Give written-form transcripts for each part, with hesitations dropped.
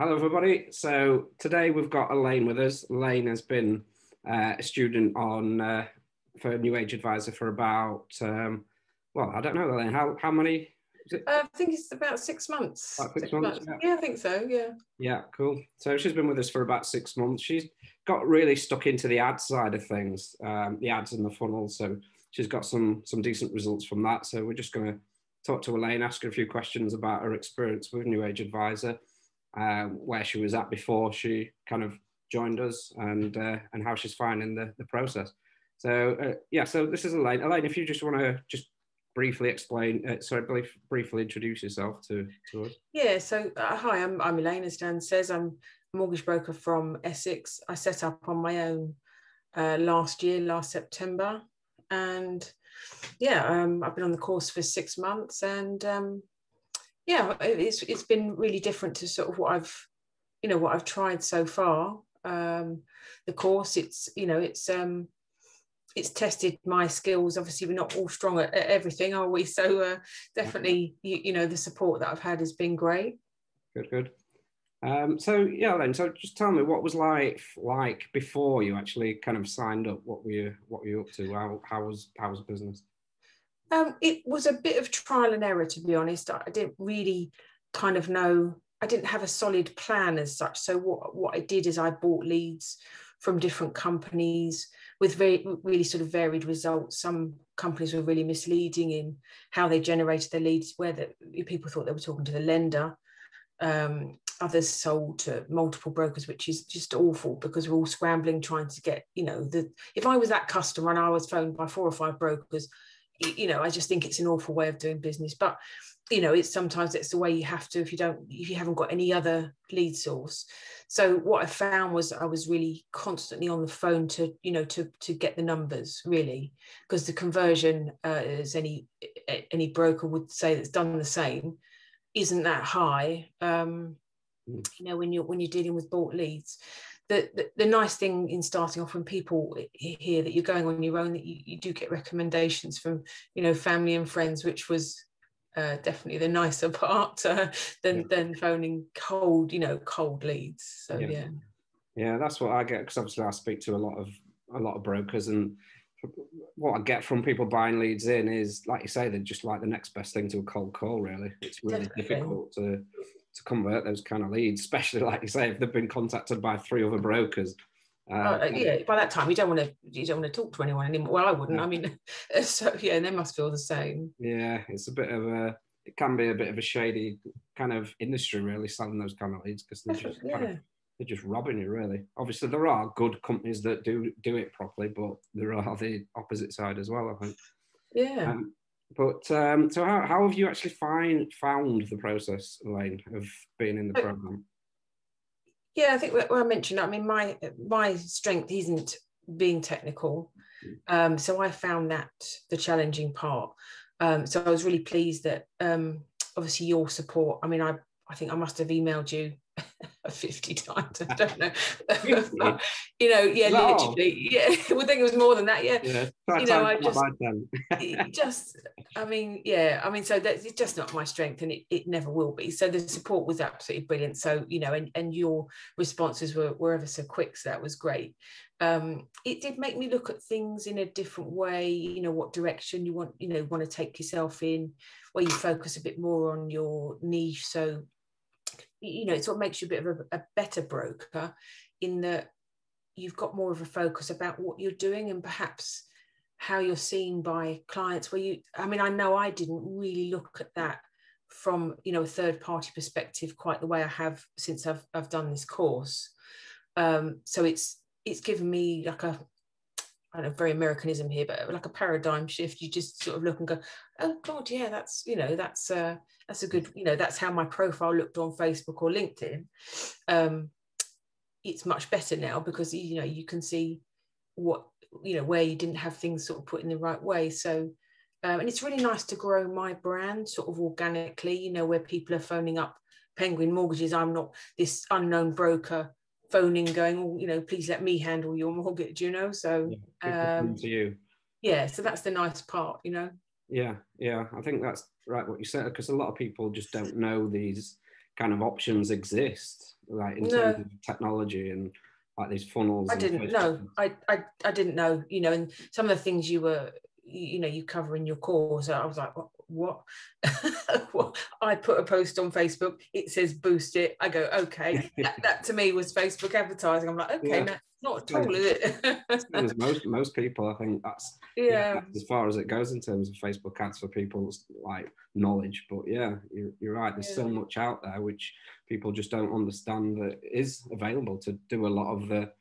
Hello, everybody. So today we've got Elaine with us. Elaine has been a student on for New Age Advisor for about, well, I don't know, Elaine, how many? Is it I think it's about 6 months. about 6 months? Yeah. Yeah, I think so. Yeah. Yeah, cool. So she's been with us for about 6 months. She's got really stuck into the ad side of things, the ads and the funnels. So she's got some decent results from that. So we're just going to talk to Elaine, ask her a few questions about her experience with New Age Advisor, where she was at before she kind of joined us, and how she's finding the process. So yeah, so this is Elaine. Elaine, if you just want to just briefly explain, briefly introduce yourself to us. Yeah. So hi, I'm Elaine. As Dan says, I'm a mortgage broker from Essex. I set up on my own last September, and yeah, I've been on the course for 6 months, and yeah, it's been really different to sort of what I've tried so far. The course, it's tested my skills. Obviously, we're not all strong at everything, are we? So definitely, the support that I've had has been great. Good. So yeah, then, so just tell me what was like before you actually kind of signed up. What were you up to? How was business? It was a bit of trial and error, to be honest. I didn't really kind of know. I didn't have a solid plan as such. So what I did is I bought leads from different companies with really sort of varied results. Some companies were really misleading in how they generated their leads, where people thought they were talking to the lender. Others sold to multiple brokers, which is just awful because we're all scrambling trying to get, if I was that customer and I was phoned by 4 or 5 brokers, I just think it's an awful way of doing business. But sometimes it's the way you have to if you haven't got any other lead source. So what I found was I was really constantly on the phone to get the numbers, really, because the conversion, as any broker would say that's done the same, isn't that high. When you're dealing with bought leads. The nice thing in starting off, when people hear that you're going on your own, that you do get recommendations from family and friends, which was definitely the nicer part than phoning cold leads. So yeah, that's what I get, because obviously I speak to a lot of brokers, and what I get from people buying leads in is, like you say, they're just like the next best thing to a cold call. Really, it's really difficult to convert those kind of leads, especially, like you say, if they've been contacted by 3 other brokers. Yeah, by that time you don't want to talk to anyone anymore. Well, I wouldn't. I mean, so yeah, they must feel the same. Yeah, it can be a bit of a shady kind of industry, really, selling those kind of leads, because they're just robbing you, really. Obviously, there are good companies that do it properly, but there are the opposite side as well, I think. Yeah. So how have you actually found the process, Elaine, of being in the program? Yeah, I think what I mentioned, I mean, my strength isn't being technical. So I found that the challenging part. So I was really pleased that obviously your support, I mean, I think I must have emailed you 50 times. I don't know. But, yeah, literally. Yeah, I would think it was more than that. Yeah. So that's just not my strength, and it never will be. So the support was absolutely brilliant. So, and your responses were ever so quick. So that was great. It did make me look at things in a different way, what direction you want to take yourself in, where you focus a bit more on your niche. So, it sort of makes you a bit of a better broker, in that you've got more of a focus about what you're doing and perhaps how you're seen by clients. I know I didn't really look at that from, a third party perspective quite the way I have since I've done this course. So it's given me like I don't know, very Americanism here, but like a paradigm shift. You just sort of look and go, oh God, yeah, that's a good, that's how my profile looked on Facebook or LinkedIn. It's much better now, because you can see what where you didn't have things sort of put in the right way. So and it's really nice to grow my brand sort of organically, where people are phoning up Penguin Mortgages. I'm not this unknown broker phoning going, oh, please let me handle your mortgage, so to you. Yeah, so that's the nice part. Yeah, I think that's right what you said, because a lot of people just don't know these kind of options exist. like in terms No, of technology and like these funnels? I And didn't know. I didn't know, you know, and some of the things you cover in your course, I was like, what? Well, I put a post on Facebook, it says boost it. I go, okay. That to me was Facebook advertising. I'm like, okay, Yeah. no, not at all, is it? Same as most people, I think that's Yeah. that's as far as it goes in terms of Facebook ads for people's like knowledge. But yeah, you're right. There's so much out there which people just don't understand that is available to do a lot of the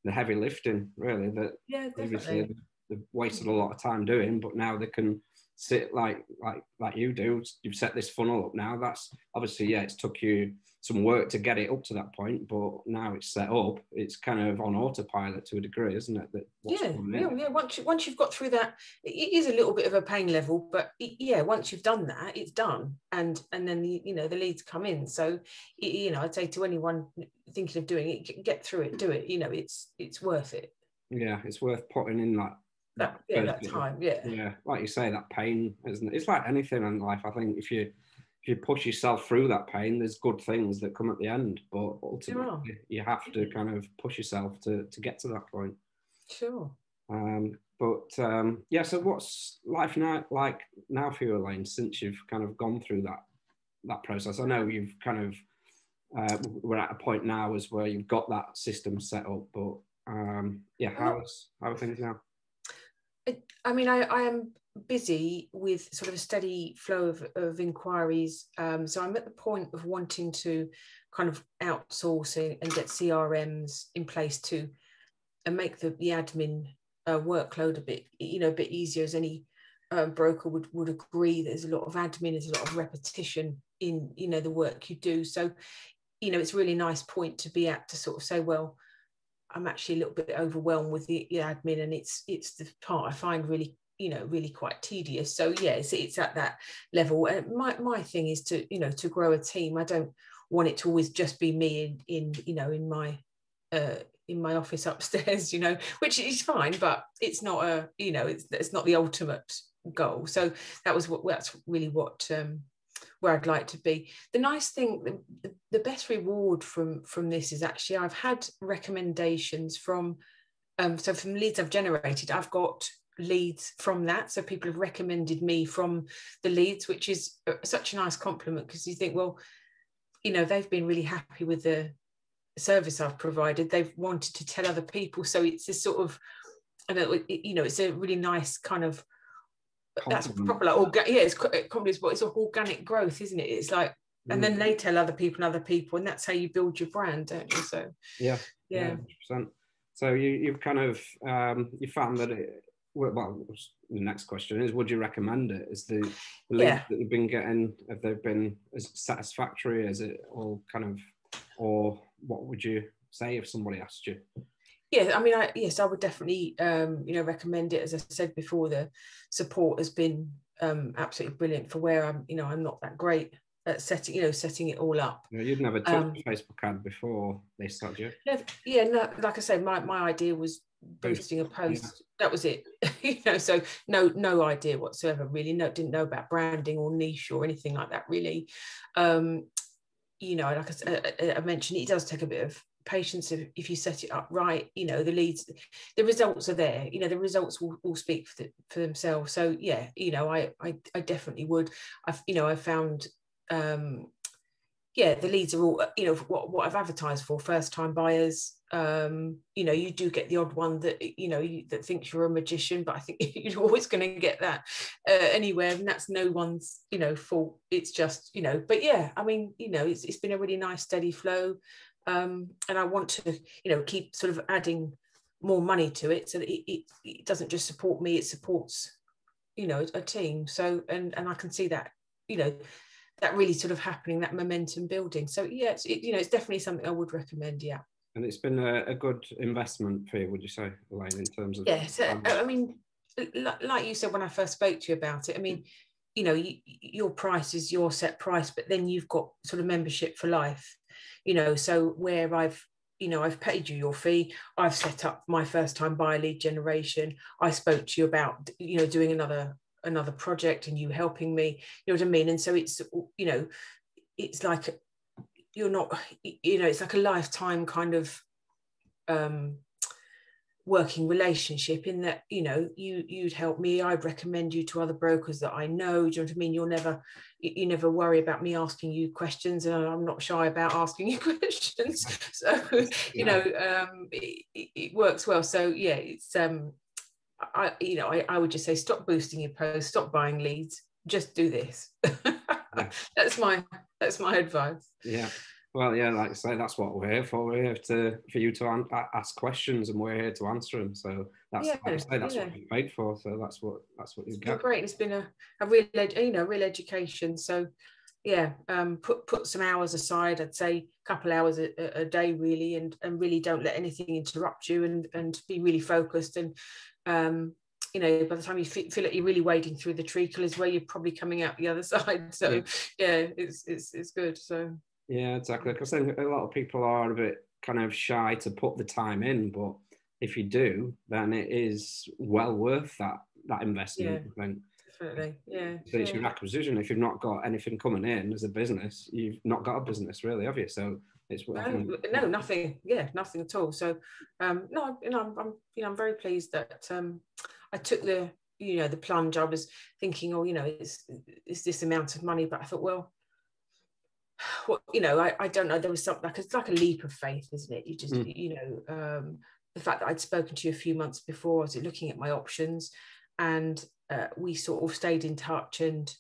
heavy lifting, really, that previously Definitely. they've wasted a lot of time doing, but now they can sit like you do. You've set this funnel up now. That's obviously, yeah, it's took you some work to get it up to that point, but now it's set up, it's kind of on autopilot to a degree, isn't it? That yeah. Once you've got through that, it is a little bit of a pain level, but once you've done that, it's done, and then the leads come in. So I'd say to anyone thinking of doing it, get through it, do it. It's worth it. Yeah, it's worth putting in that time. Yeah, like you say, that pain, isn't it? It's like anything in life. I think if you push yourself through that pain, there's good things that come at the end, but ultimately you have to kind of push yourself to get to that point. Sure. So what's life now like now for you, Elaine, since you've kind of gone through that process? I know you've kind of we're at a point now as where you've got that system set up, but how are things now? I mean, I am busy with sort of a steady flow of inquiries. So I'm at the point of wanting to kind of outsource and get CRMs in place to make the admin workload a bit easier, as any broker would agree. There's a lot of admin, there's a lot of repetition in the work you do. So it's a really nice point to be at, to sort of say, well, I'm actually a little bit overwhelmed with the admin, and it's the part I find really quite tedious. So it's at that level. And my thing is to grow a team. I don't want it to always just be me in my office upstairs, which is fine, but it's not it's not the ultimate goal. So that's really what where I'd like to be. The nice thing, the best reward from this is actually I've had recommendations from from leads I've generated. I've got leads from that, so people have recommended me from the leads, which is such a nice compliment, because you think, well, they've been really happy with the service I've provided. They've wanted to tell other people, so it's this sort of, it's a really nice kind of, that's proper like it's compliments, but it's organic growth, isn't it? It's like, and then they tell other people, and that's how you build your brand, don't you? So yeah 100%. So you've kind of you found that well, the next question is, would you recommend it? Is the leads that you've been getting, have they been as satisfactory as it all kind of, or what would you say if somebody asked you? Yeah, I mean, I would definitely, recommend it. As I said before, the support has been absolutely brilliant for where I'm not that great at setting it all up. You'd never touched a Facebook ad before they started you? No, like I said, my idea was boosting a post. That was it. So no idea whatsoever, really. Didn't know about branding or niche or anything like that, really. Like I mentioned, it does take a bit of patience if you set it up right. The leads, the results are there. The results will speak for themselves. So I definitely would. I've found the leads are all what I've advertised for, first time buyers. You do get the odd one that that thinks you're a magician, but I think you're always going to get that anywhere, and that's no one's fault. It's just but I mean it's been a really nice steady flow, and I want to keep sort of adding more money to it, so that it doesn't just support me, it supports a team. So and I can see that that really sort of happening, that momentum building. So it's definitely something I would recommend. And it's been a good investment for you, would you say, Elaine, in terms of? I mean, like you said when I first spoke to you about it, I mean, your price is your set price, but then you've got sort of membership for life, so where I've paid you your fee, I've set up my first time buyer lead generation, I spoke to you about doing another project and you helping me, you know what I mean? And so it's it's like you're not, you know, it's like a lifetime kind of working relationship, in that, you know, you'd help me, I'd recommend you to other brokers that I know. Do you know what I mean? You never worry about me asking you questions, and I'm not shy about asking you questions. So, you know, it works well. So yeah, it's I would just say, stop boosting your posts, stop buying leads, just do this. That's my advice. Yeah. Well, yeah, like I say, that's what we're here for. We're here for you to ask questions, and we're here to answer them. So that's, like I say, that's what you're paid for. So that's what you get. Great. It's been a real, real education. So yeah, put some hours aside. I'd say a couple hours a day, really, and really don't let anything interrupt you, and be really focused. And you know, by the time you feel like you're really wading through the treacle is where you're probably coming out the other side. So yeah, it's good. So yeah, exactly. Because I think a lot of people are a bit kind of shy to put the time in, but if you do, then it is well worth that investment. I think. Definitely, yeah. So it's your acquisition. If you've not got anything coming in as a business, you've not got a business, really, have you? So it's no, nothing. Yeah, nothing at all. So no, I'm very pleased that I took the plunge. I was thinking, oh, is this amount of money? But I thought, well, I don't know. There was something it's like a leap of faith, isn't it? You just, the fact that I'd spoken to you a few months before, I was looking at my options, and we sort of stayed in touch, and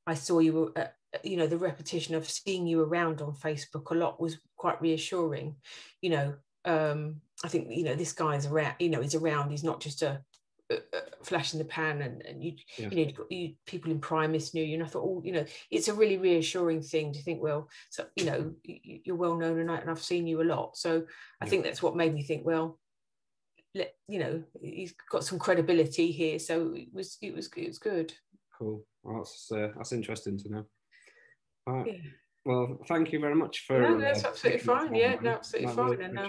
I saw you were, the repetition of seeing you around on Facebook a lot was quite reassuring. I think, this guy is around, he's around, he's not just a flash in the pan, and you people in Primus knew you, and I thought, it's a really reassuring thing to think, well, so you're well known, and I've seen you a lot, so I think that's what made me think, well, he's got some credibility here, so it was good. Cool. Well, that's interesting to know. All right. Yeah. Well, thank you very much for. No, that's absolutely fine. Yeah, no, absolutely fine. Really, and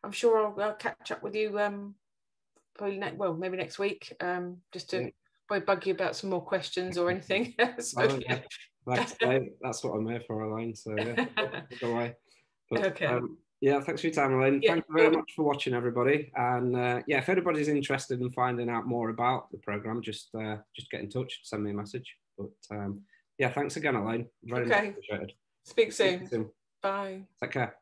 I'm sure I'll catch up with you. Probably maybe next week. Just to probably bug you about some more questions or anything. So, that's what I'm here for, Elaine. So yeah, go away. But, okay. Yeah, thanks for your time, Elaine. Thank you very much for watching, everybody. And if anybody's interested in finding out more about the program, just get in touch, send me a message. But thanks again, Elaine. Very much appreciated. Speak soon. Bye. Take care.